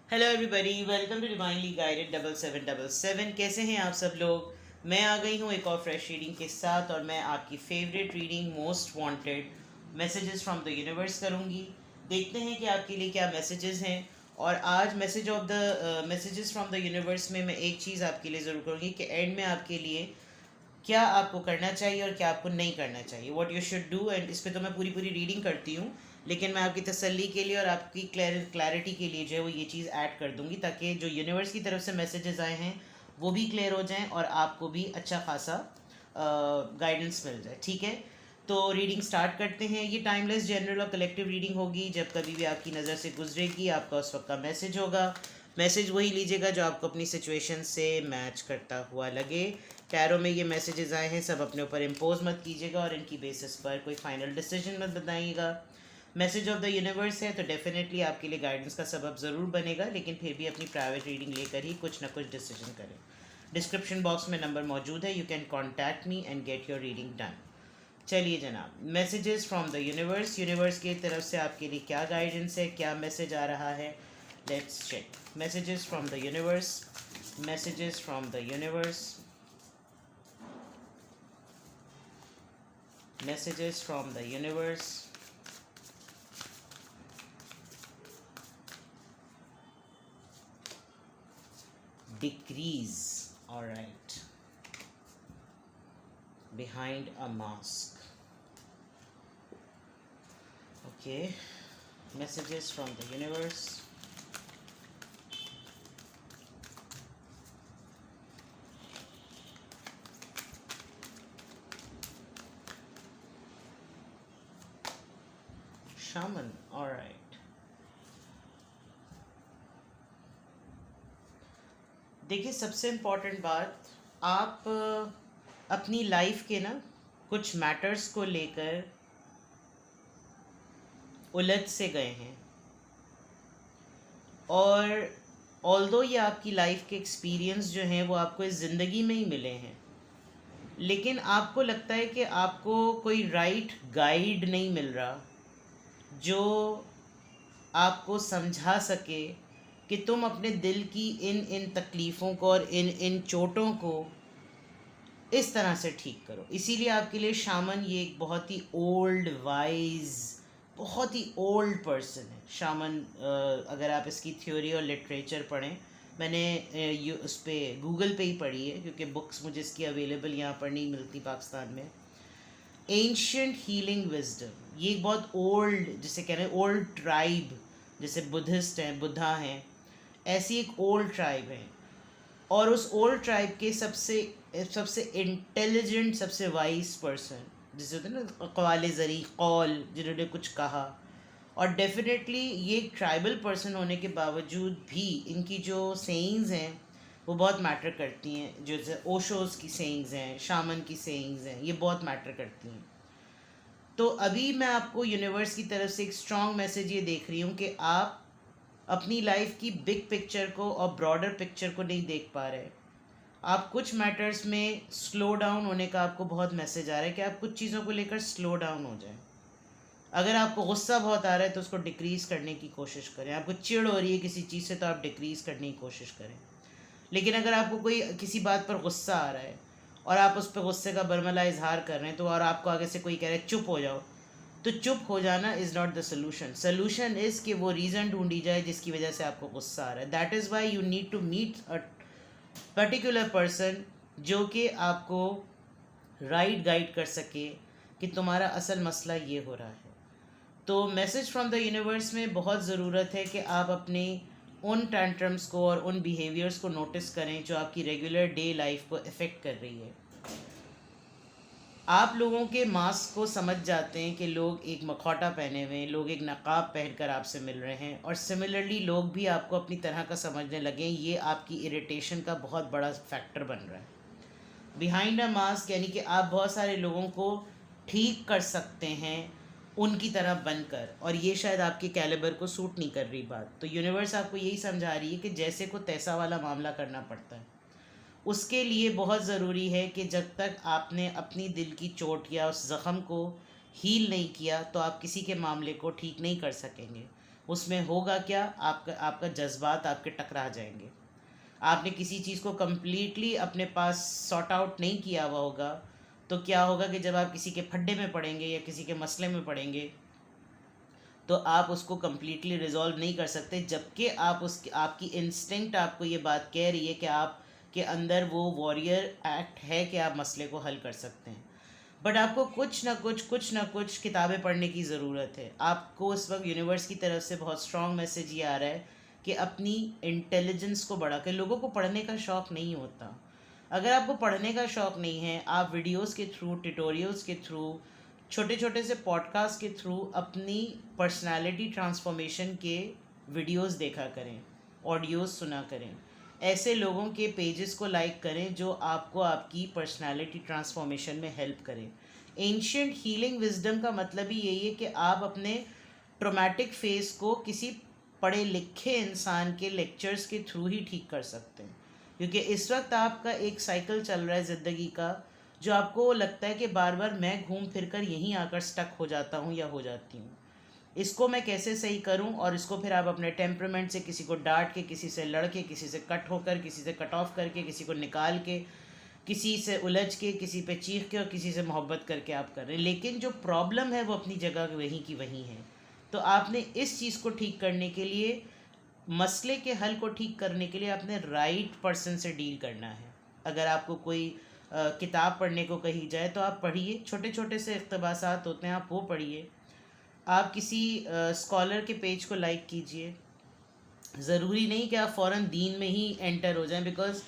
Hello everybody, welcome to divinely guided 7777। कैसे हैं आप सब लोग। मैं आ गई हूँ एक और फ्रेश रीडिंग के साथ, और मैं आपकी favourite reading most wanted messages from the universe करूँगी। देखते हैं कि आपके लिए क्या मैसेजेस हैं। और आज मैसेजेस फ्रॉम द यूनिवर्स में मैं एक चीज़ आपके लिए ज़रूर करूँगी कि एंड में आपके लिए क्या आपको करना चाहिए और क्या आपको नहीं करना चाहिए, what you should do. And इस पर तो मैं पूरी पूरी रीडिंग करती हूँ, लेकिन मैं आपकी तसल्ली के लिए और आपकी क्लैरिटी के लिए जो है वो ये चीज़ ऐड कर दूंगी, ताकि जो यूनिवर्स की तरफ से मैसेजेस आए हैं वो भी क्लियर हो जाएं और आपको भी अच्छा खासा गाइडेंस मिल जाए। ठीक है, तो रीडिंग स्टार्ट करते हैं। ये टाइमलेस जनरल और कलेक्टिव रीडिंग होगी। जब कभी भी आपकी नज़र से गुजरेगी आपका उस वक्त का मैसेज होगा। मैसेज वही लीजिएगा जो आपको अपनी सिचुएशन से मैच करता हुआ लगे। टैरो में ये मैसेजेस आए हैं, सब अपने ऊपर इम्पोज मत कीजिएगा और इनकी बेसिस पर कोई फाइनल डिसीजन मत बताइएगा। मैसेज ऑफ द यूनिवर्स है तो डेफिनेटली आपके लिए गाइडेंस का सबब ज़रूर बनेगा, लेकिन फिर भी अपनी प्राइवेट रीडिंग लेकर ही कुछ ना कुछ डिसीजन करें। डिस्क्रिप्शन बॉक्स में नंबर मौजूद है, you can contact me and get your reading done. चलिए जनाब, messages from the universe. Universe की तरफ से आपके लिए क्या गाइडेंस है, क्या मैसेज आ रहा है, let's check. Messages from the universe, messages from the universe, messages from the universe. Decrease, all right, behind a mask. Okay, messages from the universe. Shaman, all right. देखिए, सबसे इम्पोर्टेंट बात, आप अपनी लाइफ के ना कुछ मैटर्स को लेकर उलझ से गए हैं, और ऑल्दो ये आपकी लाइफ के एक्सपीरियंस जो हैं वो आपको इस ज़िंदगी में ही मिले हैं, लेकिन आपको लगता है कि आपको कोई राइट गाइड नहीं मिल रहा जो आपको समझा सके कि तुम अपने दिल की इन इन तकलीफ़ों को और इन इन चोटों को इस तरह से ठीक करो। इसीलिए आपके लिए शामन ये एक बहुत ही ओल्ड वाइज, बहुत ही ओल्ड पर्सन है शामन। अगर आप इसकी थ्योरी और लिटरेचर पढ़ें, मैंने उस पर गूगल पे ही पढ़ी है, क्योंकि बुक्स मुझे इसकी अवेलेबल यहाँ पर नहीं मिलती पाकिस्तान में। एंशियंट हीलिंग विजडम, ये एक बहुत ओल्ड, जिसे कह रहे हैं ओल्ड ट्राइब, जैसे बुद्धिस्ट हैं, बुद्धा हैं, ऐसी एक ओल्ड ट्राइब है। और उस ओल्ड ट्राइब के सबसे सबसे इंटेलिजेंट, सबसे वाइज पर्सन, जिसे होते हैं ना कवाल ज़री कौल, जिन्होंने कुछ कहा। और डेफिनेटली ये एक ट्राइबल पर्सन होने के बावजूद भी इनकी जो सेइंग्स हैं वो बहुत मैटर करती हैं। जो जैसे ओशोज़ की सेइंग्स हैं, शामन की सेइंग्स हैं, ये बहुत मैटर करती हैं। तो अभी मैं आपको यूनिवर्स की तरफ से एक स्ट्रॉन्ग मैसेज ये देख रही हूँ कि आप अपनी लाइफ की बिग पिक्चर को और ब्रॉडर पिक्चर को नहीं देख पा रहे। आप कुछ मैटर्स में स्लो डाउन होने का आपको बहुत मैसेज आ रहा है कि आप कुछ चीज़ों को लेकर स्लो डाउन हो जाएं। अगर आपको गुस्सा बहुत आ रहा है तो उसको डिक्रीज़ करने की कोशिश करें। आपको चिढ़ हो रही है किसी चीज़ से तो आप डिक्रीज़ करने की कोशिश करें। लेकिन अगर आपको कोई किसी बात पर गुस्सा आ रहा है और आप उस पर गुस्से का बरमला इजहार कर रहे हैं, तो और आपको आगे से कोई कह रहा है चुप हो जाओ, तो चुप हो जाना is not the solution. Solution is कि वो रीज़न ढूंढी जाए जिसकी वजह से आपको गुस्सा आ रहा है। That is why you need to meet a particular person जो कि आपको राइट गाइड कर सके कि तुम्हारा असल मसला ये हो रहा है। तो मैसेज फ्रॉम द यूनिवर्स में बहुत ज़रूरत है कि आप अपने उन टैंट्रम्स को और उन बिहेवियर्स को नोटिस करें जो आपकी रेगुलर डे लाइफ को इफ़ेक्ट कर रही है। आप लोगों के मास्क को समझ जाते हैं कि लोग एक मखौटा पहने हुए हैं, लोग एक नकाब पहनकर आपसे मिल रहे हैं, और सिमिलरली लोग भी आपको अपनी तरह का समझने लगे। ये आपकी इरिटेशन का बहुत बड़ा फैक्टर बन रहा है। बिहाइंड अ मास्क यानी कि आप बहुत सारे लोगों को ठीक कर सकते हैं उनकी तरह बनकर, और ये शायद आपके कैलिबर को सूट नहीं कर रही बात। तो यूनिवर्स आपको यही समझा रही है कि जैसे को तैसा वाला मामला करना पड़ता है। उसके लिए बहुत ज़रूरी है कि जब तक आपने अपनी दिल की चोट या उस ज़ख़म को हील नहीं किया तो आप किसी के मामले को ठीक नहीं कर सकेंगे। उसमें होगा क्या, आपका आपका जज्बात आपके टकरा जाएंगे। आपने किसी चीज़ को कम्प्लीटली अपने पास सॉर्ट आउट नहीं किया हुआ होगा, तो क्या होगा कि जब आप किसी के फड्डे में पड़ेंगे या किसी के मसले में पड़ेंगे, तो आप उसको कम्प्लीटली रिजॉल्व नहीं कर सकते, जबकि आप उसकी आपकी इंस्टिंक्ट आपको ये बात कह रही है कि आप के अंदर वो वॉरियर एक्ट है कि आप मसले को हल कर सकते हैं। बट आपको कुछ ना कुछ किताबें पढ़ने की ज़रूरत है। आपको इस वक्त यूनिवर्स की तरफ से बहुत स्ट्रॉन्ग मैसेज ये आ रहा है कि अपनी इंटेलिजेंस को बढ़ा के, लोगों को पढ़ने का शौक़ नहीं होता। अगर आपको पढ़ने का शौक़ नहीं है, आप वीडियोस के थ्रू, ट्यूटोरियल्स के थ्रू, छोटे छोटे से पॉडकास्ट के थ्रू अपनी पर्सनालिटी ट्रांसफॉर्मेशन के वीडियोस देखा करें, ऑडियोज़ सुना करें। ऐसे लोगों के पेजेस को लाइक करें जो आपको आपकी पर्सनालिटी ट्रांसफॉर्मेशन में हेल्प करें। एंशियंट हीलिंग विजडम का मतलब ही यही है कि आप अपने ट्रोमैटिक फेस को किसी पढ़े लिखे इंसान के लेक्चर्स के थ्रू ही ठीक कर सकते हैं। क्योंकि इस वक्त आपका एक साइकिल चल रहा है ज़िंदगी का, जो आपको लगता है कि बार बार मैं घूम फिर कर यहीं आकर स्टक हो जाता हूँ या हो जाती हूँ। इसको मैं कैसे सही करूं, और इसको फिर आप अपने टेम्परामेंट से, किसी को डांट के, किसी से लड़ के, किसी से कट होकर, किसी से कट ऑफ करके, किसी को निकाल के, किसी से उलझ के, किसी पे चीख के और किसी से मोहब्बत करके आप कर रहे हैं। लेकिन जो प्रॉब्लम है वो अपनी जगह वहीं की वहीं है। तो आपने इस चीज़ को ठीक करने के लिए, मसले के हल को ठीक करने के लिए आपने राइट पर्सन से डील करना है। अगर आपको कोई किताब पढ़ने को कही जाए तो आप पढ़िए, छोटे छोटे से इक़्तिबासात होते हैं, आप वो पढ़िए। आप किसी स्कॉलर के पेज को लाइक कीजिए। ज़रूरी नहीं कि आप फ़ौरन दीन में ही एंटर हो जाएं, बिकॉज़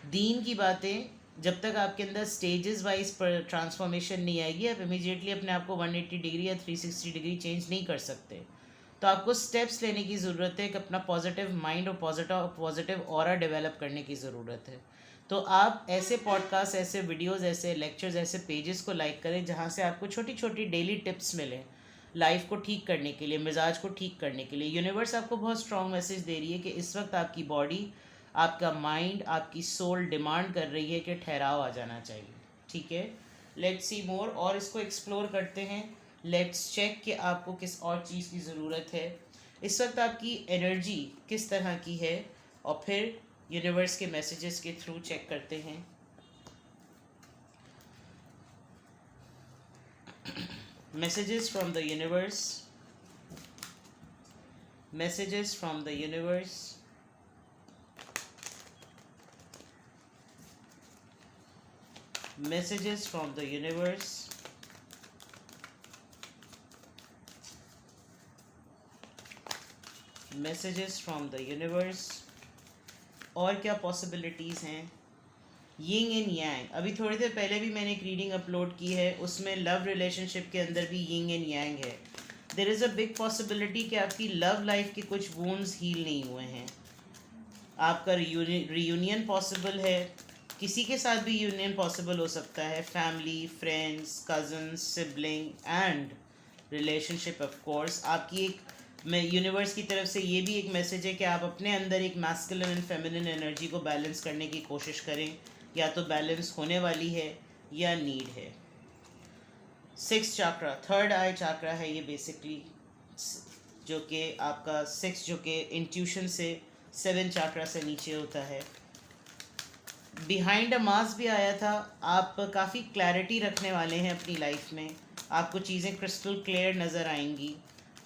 दीन की बातें जब तक आपके अंदर स्टेजेस वाइज पर ट्रांसफॉर्मेशन नहीं आएगी, आप इमीडिएटली अपने आप को 180 डिग्री या 360 डिग्री चेंज नहीं कर सकते। तो आपको स्टेप्स लेने की ज़रूरत है कि अपना पॉजिटिव माइंड और पॉजिटिव ऑरा डेवलप करने की ज़रूरत है। तो आप ऐसे पॉडकास्ट, ऐसे वीडियोस, ऐसे लेक्चर्स, ऐसे पेजेस को लाइक करें जहाँ से आपको छोटी छोटी डेली टिप्स मिलें लाइफ को ठीक करने के लिए, मिजाज को ठीक करने के लिए। यूनिवर्स आपको बहुत स्ट्रॉन्ग मैसेज दे रही है कि इस वक्त आपकी बॉडी, आपका माइंड, आपकी सोल डिमांड कर रही है कि ठहराव आ जाना चाहिए। ठीक है, लेट्स सी मोर, और इसको एक्सप्लोर करते हैं। लेट्स चेक कि आपको किस और चीज़ की ज़रूरत है, इस वक्त आपकी एनर्जी किस तरह की है, और फिर यूनिवर्स के मैसेजेस के थ्रू चेक करते हैं। Messages from the universe, messages from the universe, messages from the universe, messages from the universe। और क्या पॉसिबिलिटीज़ हैं? यिंग एंड यांग, अभी थोड़ी देर पहले भी मैंने एक रीडिंग अपलोड की है, उसमें लव रिलेशनशिप के अंदर भी यिंग एंड यांग है। There is a big possibility कि आपकी लव लाइफ के कुछ वूंड्स हील नहीं हुए हैं। आपका रियूनियन पॉसिबल है, किसी के साथ भी यूनियन पॉसिबल हो सकता है, family, friends, cousins, sibling and relationship of course. आपकी एक, मैं यूनिवर्स की तरफ से ये भी एक मैसेज है कि आप अपने अंदर एक मैस्कुलिन एंड फेमिनिन एनर्जी को बैलेंस करने की कोशिश करें, या तो बैलेंस होने वाली है या नीड है। 6th चाक्रा, थर्ड आई चाक्रा है ये बेसिकली, जो कि आपका 6, जो कि इंट्यूशन से 7 चाक्रा से नीचे होता है। बिहाइंड अ मास्क भी आया था। आप काफ़ी क्लैरिटी रखने वाले हैं अपनी लाइफ में, आपको चीज़ें क्रिस्टल क्लियर नज़र आएंगी।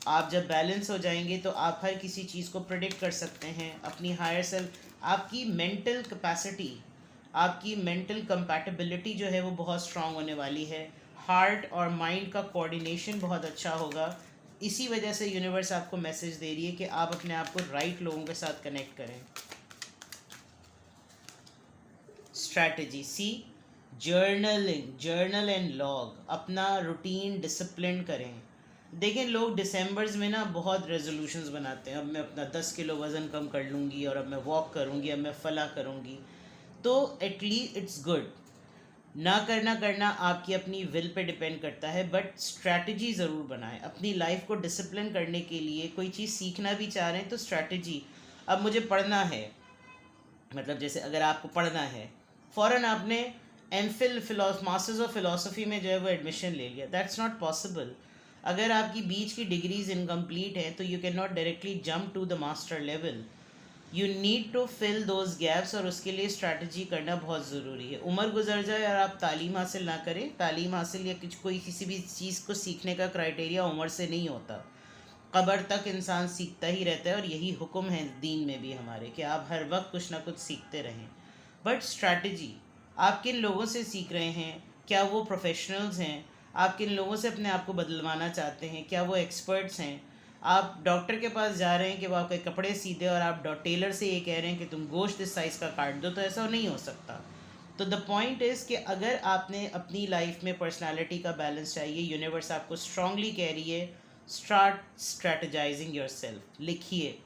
आप जब बैलेंस हो जाएंगे तो आप हर किसी चीज़ को प्रेडिक्ट कर सकते हैं। अपनी हायर सेल्फ, आपकी मेंटल कैपेसिटी, आपकी मेंटल कंपैटिबिलिटी जो है वो बहुत स्ट्रांग होने वाली है। हार्ट और माइंड का कोऑर्डिनेशन बहुत अच्छा होगा। इसी वजह से यूनिवर्स आपको मैसेज दे रही है कि आप अपने आप को राइट लोगों के साथ कनेक्ट करें। Strategy C, journaling, journal and log, अपना रूटीन डिसिप्लिन करें। देखें, लोग दिसंबर्स में ना बहुत रेजोल्यूशंस बनाते हैं, अब मैं अपना 10 किलो वज़न कम कर लूँगी, और अब मैं वॉक करूँगी, अब मैं फला करूँगी। तो एटलीस्ट इट्स गुड, ना करना आपकी अपनी विल पे डिपेंड करता है, बट स्ट्रैटेजी ज़रूर बनाएं अपनी लाइफ को डिसिप्लिन करने के लिए। कोई चीज़ सीखना भी चाह रहे हैं तो स्ट्रैटेजी, अब मुझे पढ़ना है, मतलब जैसे अगर आपको पढ़ना है, फ़ौरन आपने एमफिल मास्टर्स ऑफ फिलोसफी में जो है वो एडमिशन ले लिया, दैट्स नॉट पॉसिबल। अगर आपकी बीच की डिग्रीज इनकम्प्लीट हैं तो you can not directly jump to the master level, you need to fill those gaps, और उसके लिए स्ट्रैटेजी करना बहुत ज़रूरी है। उम्र गुजर जाए और आप तालीम हासिल ना करें, तालीम हासिल या कोई किसी भी चीज़ को सीखने का क्राइटेरिया उम्र से नहीं होता, कब्र तक इंसान सीखता ही रहता है, और यही हुक्म है दीन में भी हमारे कि आप हर वक्त कुछ ना कुछ सीखते रहें। बट स्ट्रैटेजी, आप किन लोगों से सीख रहे हैं, क्या वो प्रोफेशनल्स हैं, आप किन लोगों से अपने आप को बदलवाना चाहते हैं, क्या वो एक्सपर्ट्स हैं। आप डॉक्टर के पास जा रहे हैं कि वो आपके कपड़े सी दे और आप टेलर से ये कह रहे हैं कि तुम गोश्त इस साइज़ का काट दो, तो ऐसा नहीं हो सकता। तो द पॉइंट इज़ कि अगर आपने अपनी लाइफ में पर्सनालिटी का बैलेंस चाहिए, यूनिवर्स आपको स्ट्रांगली कह रही है स्टार्ट स्ट्रैटेजाइजिंग योर सेल्फ। लिखिए,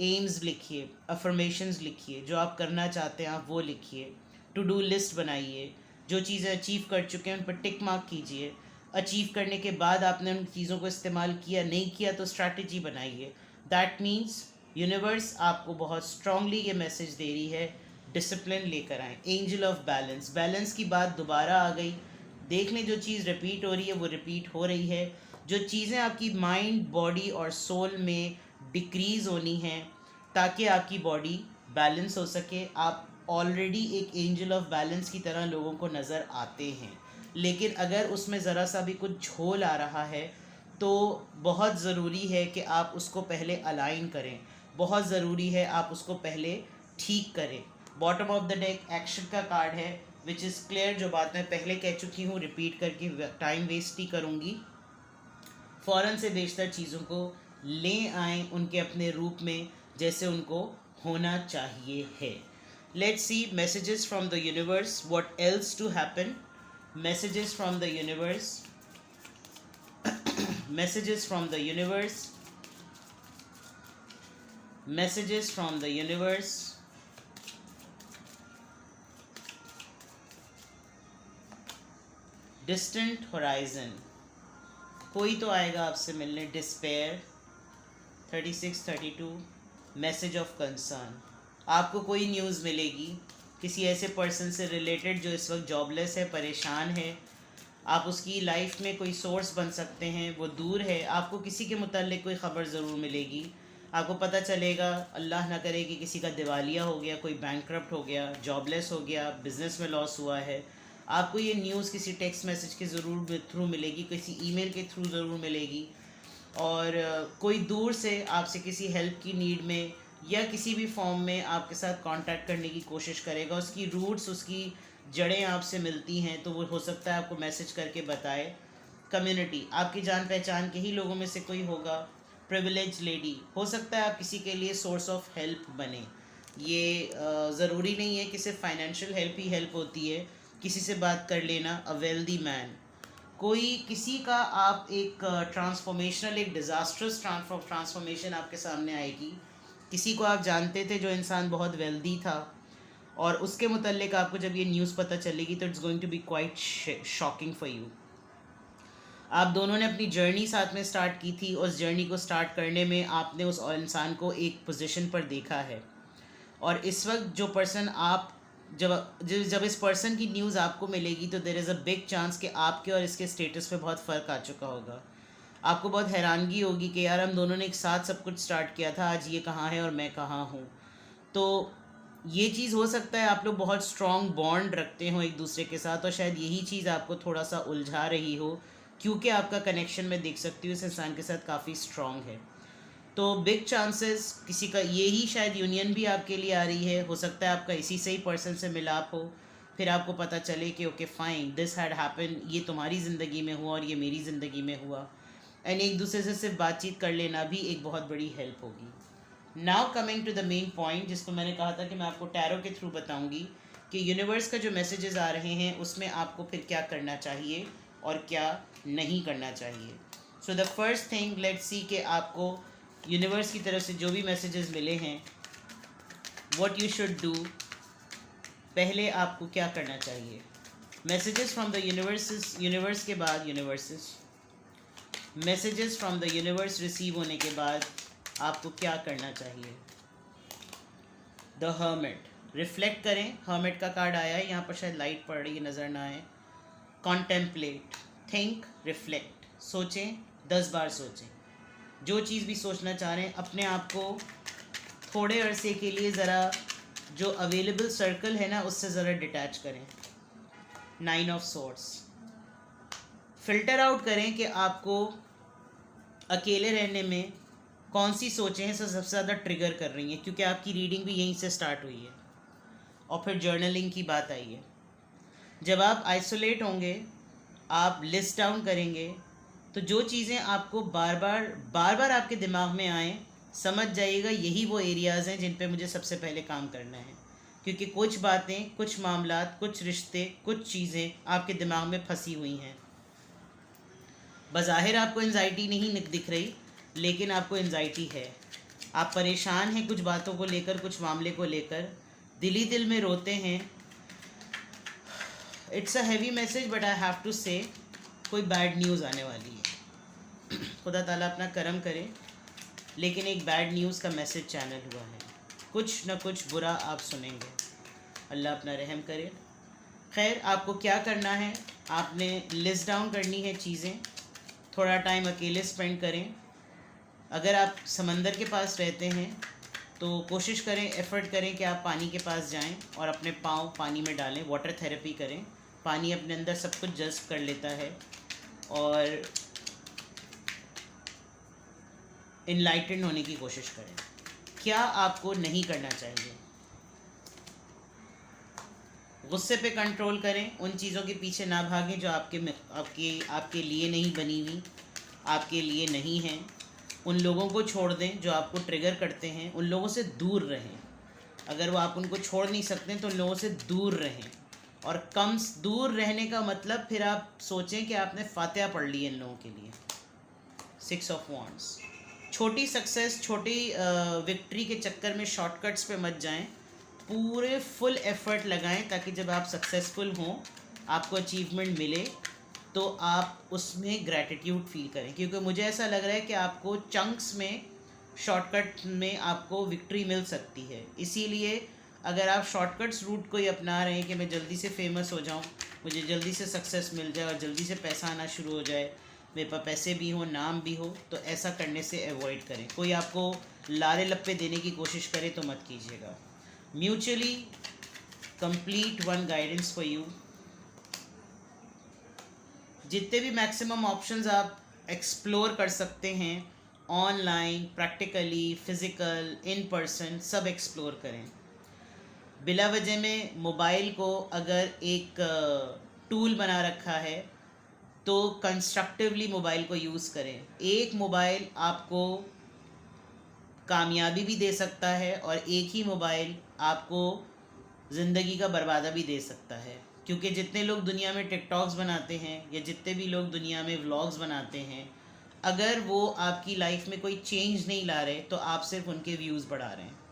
एम्स लिखिए, अफर्मेशंस लिखिए, जो आप करना चाहते हैं आप वो लिखिए, टू डू लिस्ट बनाइए, जो चीज़ें अचीव कर चुके हैं उन पर टिक मार्क कीजिए। अचीव करने के बाद आपने उन चीज़ों को इस्तेमाल किया नहीं किया तो स्ट्रैटेजी बनाइए। दैट मीन्स यूनिवर्स आपको बहुत स्ट्रांगली ये मैसेज दे रही है डिसिप्लिन लेकर आएँ। एंजल ऑफ बैलेंस, बैलेंस की बात दोबारा आ गई। देख लें, जो चीज़ रिपीट हो रही है वो रिपीट हो रही है। जो चीज़ें आपकी माइंड, बॉडी और सोल में डिक्रीज़ होनी हैं ताकि आपकी बॉडी बैलेंस हो सके, आप ऑलरेडी एक एंजल ऑफ बैलेंस की तरह लोगों को नज़र आते हैं। लेकिन अगर उसमें ज़रा सा भी कुछ झोल आ रहा है तो बहुत ज़रूरी है कि आप उसको पहले अलाइन करें, बहुत ज़रूरी है आप उसको पहले ठीक करें। Bottom of the deck action का कार्ड है विच इज़ क्लियर, जो बात मैं पहले कह चुकी हूँ, रिपीट करके टाइम वेस्ट ही करूँगी। फ़ौरन से बेशतर चीज़ों को ले आएँ उनके अपने रूप में जैसे उनको होना चाहिए है। Let's see messages from the universe, what else to happen. Messages from the universe, messages from the universe, messages from the universe. Distant horizon, कोई तो आएगा आपसे मिलने। डिस्पेयर 3632, मैसेज ऑफ कंसर्न, आपको कोई न्यूज़ मिलेगी किसी ऐसे पर्सन से रिलेटेड जो इस वक्त जॉबलेस है, परेशान है। आप उसकी लाइफ में कोई सोर्स बन सकते हैं, वो दूर है, आपको किसी के मुताल्लिक कोई ख़बर ज़रूर मिलेगी। आपको पता चलेगा, अल्लाह ना करे कि किसी का दिवालिया हो गया, कोई बैंकक्रप्ट हो गया, जॉबलेस हो गया, बिज़नेस में लॉस हुआ है। आपको ये न्यूज़ किसी टेक्स्ट मैसेज के ज़रूर थ्रू मिलेगी, किसी ईमेल के थ्रू ज़रूर मिलेगी, और कोई दूर से आपसे किसी हेल्प की नीड में या किसी भी फॉर्म में आपके साथ कांटेक्ट करने की कोशिश करेगा। उसकी रूट्स, उसकी जड़ें आपसे मिलती हैं तो वो हो सकता है आपको मैसेज करके बताए। कम्युनिटी, आपकी जान पहचान के ही लोगों में से कोई होगा। प्रिविलेज लेडी, हो सकता है आप किसी के लिए सोर्स ऑफ हेल्प बने। ये ज़रूरी नहीं है कि सिर्फ फाइनेंशियल हेल्प ही हेल्प होती है, किसी से बात कर लेना। अ वेल्दी मैन, कोई किसी का आप एक ट्रांसफॉर्मेशनल, एक डिज़ास्ट्रस ट्रांसफॉर्मेशन आपके सामने आएगी। किसी को आप जानते थे जो इंसान बहुत वेल्दी था, और उसके मुतल्लिक आपको जब ये न्यूज़ पता चलेगी तो it's going to be quite shocking for you. आप दोनों ने अपनी जर्नी साथ में स्टार्ट की थी, उस जर्नी को स्टार्ट करने में आपने उस इंसान को एक पोजीशन पर देखा है, और इस वक्त जो पर्सन आप जब इस पर्सन की न्यूज़ आपको मिलेगी तो there is a big chance कि आपके और इसके स्टेटस पे बहुत फ़र्क आ चुका होगा। आपको बहुत हैरानगी होगी कि यार हम दोनों ने एक साथ सब कुछ स्टार्ट किया था, आज ये कहाँ है और मैं कहाँ हूँ। तो ये चीज़ हो सकता है आप लोग बहुत स्ट्रॉन्ग बॉन्ड रखते हो एक दूसरे के साथ, और शायद यही चीज़ आपको थोड़ा सा उलझा रही हो, क्योंकि आपका कनेक्शन मैं देख सकती हूँ इस इंसान के साथ काफ़ी स्ट्रॉन्ग है। तो बिग चांसेस किसी का यही शायद यूनियन भी आपके लिए आ रही है। हो सकता है आपका इसी से ही पर्सन से मिलाप हो, फिर आपको पता चले कि okay fine, this had happen, ये तुम्हारी ज़िंदगी में हुआ और ये मेरी ज़िंदगी में हुआ, एंड एक दूसरे से सिर्फ बातचीत कर लेना भी एक बहुत बड़ी हेल्प होगी। Now coming to the main point, जिसको मैंने कहा था कि मैं आपको टैरो के थ्रू बताऊंगी कि यूनिवर्स का जो मैसेजेस आ रहे हैं उसमें आपको फिर क्या करना चाहिए और क्या नहीं करना चाहिए। So the first thing, let's see कि आपको यूनिवर्स की तरफ से जो भी मैसेजेस मिले हैं, व्हाट यू शुड डू, पहले आपको क्या करना चाहिए। मैसेजेस फ्रॉम द यूनिवर्स के बाद messages from the universe receive होने के बाद आपको क्या करना चाहिए। द हर्मिट, रिफ्लेक्ट करें। हर्मिट का कार्ड आया है यहाँ पर, शायद लाइट पड़ रही है नज़र ना आए। कॉन्टेम्पलेट, थिंक, रिफ्लेक्ट, सोचें, 10 बार सोचें। जो चीज़ भी सोचना चाह रहे हैं अपने आप को थोड़े अरसे के लिए ज़रा जो अवेलेबल सर्कल है ना उससे ज़रा डिटैच करें। 9 ऑफ सोर्ड्स, फ़िल्टर आउट करें कि आपको अकेले रहने में कौन सी सोचें हैं सबसे ज़्यादा ट्रिगर कर रही हैं, क्योंकि आपकी रीडिंग भी यहीं से स्टार्ट हुई है। और फिर जर्नलिंग की बात आई है। जब आप आइसोलेट होंगे, आप लिस्ट डाउन करेंगे, तो जो चीज़ें आपको बार बार आपके दिमाग में आएँ, समझ जाइएगा यही वो एरियाज़ हैं जिन पे मुझे सबसे पहले काम करना है। क्योंकि कुछ बातें, कुछ मामलात, कुछ रिश्ते, कुछ चीज़ें आपके दिमाग में फंसी हुई हैं। बज़ाहिर आपको एंजाइटी नहीं दिख रही, लेकिन आपको एंजाइटी है। आप परेशान हैं कुछ बातों को लेकर, कुछ मामले को लेकर, दिल ही दिल में रोते हैं। It's a heavy message but I have to say, कोई बैड न्यूज़ आने वाली है। खुदा ताला अपना करम करे, लेकिन एक बैड न्यूज़ का मैसेज चैनल हुआ है। कुछ न कुछ बुरा आप सुनेंगे, अल्लाह अपना रहम करे। खैर, आपको क्या करना है, आपने लिस्ट डाउन करनी है चीज़ें, थोड़ा टाइम अकेले स्पेंड करें। अगर आप समंदर के पास रहते हैं तो कोशिश करें, एफ़र्ट करें कि आप पानी के पास जाएं और अपने पाँव पानी में डालें, वाटर थेरेपी करें। पानी अपने अंदर सब कुछ जज़्ब कर लेता है और इनलाइटेंड होने की कोशिश करें। क्या आपको नहीं करना चाहिए? गुस्से पे कंट्रोल करें, उन चीज़ों के पीछे ना भागें जो आपके लिए नहीं बनी हुई, आपके लिए नहीं हैं। उन लोगों को छोड़ दें जो आपको ट्रिगर करते हैं, उन लोगों से दूर रहें। अगर वो आप उनको छोड़ नहीं सकते तो उन लोगों से दूर रहें। और कम दूर रहने का मतलब फिर आप सोचें कि आपने फातिहा पढ़ ली है इन लोगों के लिए। 6 ऑफ वॉन्ड्स, छोटी सक्सेस, छोटी विक्ट्री के चक्कर में शॉर्टकट्स पे मत जाएं। पूरे फुल एफर्ट लगाएं ताकि जब आप सक्सेसफुल हों, आपको अचीवमेंट मिले, तो आप उसमें ग्रैटिट्यूड फील करें। क्योंकि मुझे ऐसा लग रहा है कि आपको चंक्स में, शॉर्टकट में आपको विक्ट्री मिल सकती है। इसीलिए अगर आप शॉर्टकट्स रूट को ही अपना रहे हैं कि मैं जल्दी से फेमस हो जाऊं, मुझे जल्दी से सक्सेस मिल जाए और जल्दी से पैसा आना शुरू हो जाए, मेरे पास पैसे भी हो, नाम भी हो, तो ऐसा करने से अवॉइड करें। कोई आपको लारे लप्पे देने की कोशिश करे तो मत कीजिएगा। Mutually complete one guidance for you. जितने भी मैक्सिमम ऑप्शंस आप एक्सप्लोर कर सकते हैं, online, practically, physical, in person, सब एक्सप्लोर करें। बिला वजह में मोबाइल को अगर एक टूल बना रखा है तो कंस्ट्रक्टिवली मोबाइल को यूज़ करें। एक मोबाइल आपको कामयाबी भी दे सकता है और एक ही मोबाइल आपको ज़िंदगी का बर्बादा भी दे सकता है। क्योंकि जितने लोग दुनिया में टिकटॉक्स बनाते हैं या जितने भी लोग दुनिया में व्लॉग्स बनाते हैं, अगर वो आपकी लाइफ में कोई चेंज नहीं ला रहे तो आप सिर्फ उनके व्यूज़ बढ़ा रहे हैं।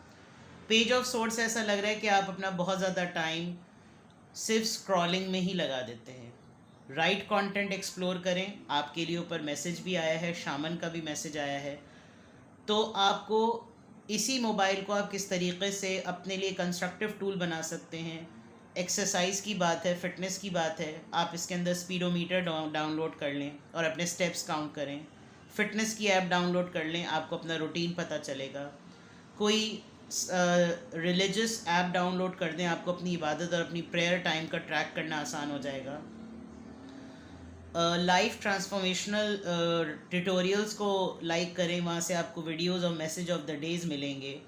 पेज ऑफ सोर्स ऐसा लग रहा है कि आप अपना बहुत ज़्यादा टाइम सिर्फ स्क्रॉलिंग में ही लगा देते हैं। राइट कंटेंट एक्सप्लोर करें। आपके लिए ऊपर मैसेज भी आया है, शामन का भी मैसेज आया है। तो आपको इसी मोबाइल को आप किस तरीके से अपने लिए कंस्ट्रक्टिव टूल बना सकते हैं। एक्सरसाइज की बात है, फिटनेस की बात है, आप इसके अंदर स्पीडोमीटर डाउनलोड कर लें और अपने स्टेप्स काउंट करें। फिटनेस की ऐप डाउनलोड कर लें, आपको अपना रूटीन पता चलेगा। कोई रिलीजियस ऐप डाउनलोड कर दें, आपको अपनी इबादत और अपनी प्रेयर टाइम का ट्रैक करना आसान हो जाएगा। लाइफ ट्रांसफॉर्मेशनल ट्यूटोरियल्स को लाइक करें, वहाँ से आपको वीडियोस और मैसेज ऑफ द डेज़ मिलेंगे।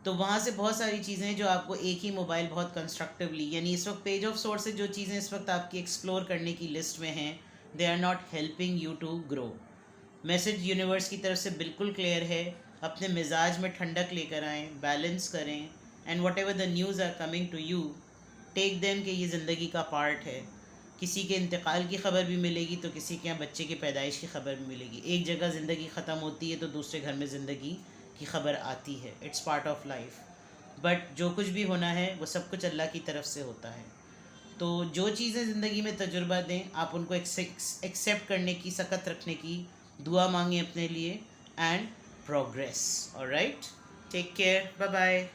तो वहाँ से बहुत सारी चीज़ें जो आपको एक ही मोबाइल बहुत कंस्ट्रक्टिवली, यानी इस वक्त पेज ऑफ सोर्स से जो चीज़ें इस वक्त आपकी एक्सप्लोर करने की लिस्ट में हैं, they are not helping you to grow. Message universe की तरफ से बिल्कुल क्लियर है, अपने मिजाज में ठंडक लेकर आएँ, बैलेंस करें, and whatever the news are coming to you, take them कि ये ज़िंदगी का पार्ट है। किसी के इंतकाल की ख़बर भी मिलेगी तो किसी के यहाँ बच्चे की पैदाइश की ख़बर भी मिलेगी। एक जगह ज़िंदगी ख़त्म होती है तो दूसरे घर में ज़िंदगी की ख़बर आती है। It's part of life. But जो कुछ भी होना है वो सब कुछ अल्लाह की तरफ से होता है। तो जो चीज़ें ज़िंदगी में तजुर्बा दें, आप उनको एक्सेप्ट करने की, सकत रखने की दुआ मांगें अपने लिए, and progress. Alright, take care, bye bye.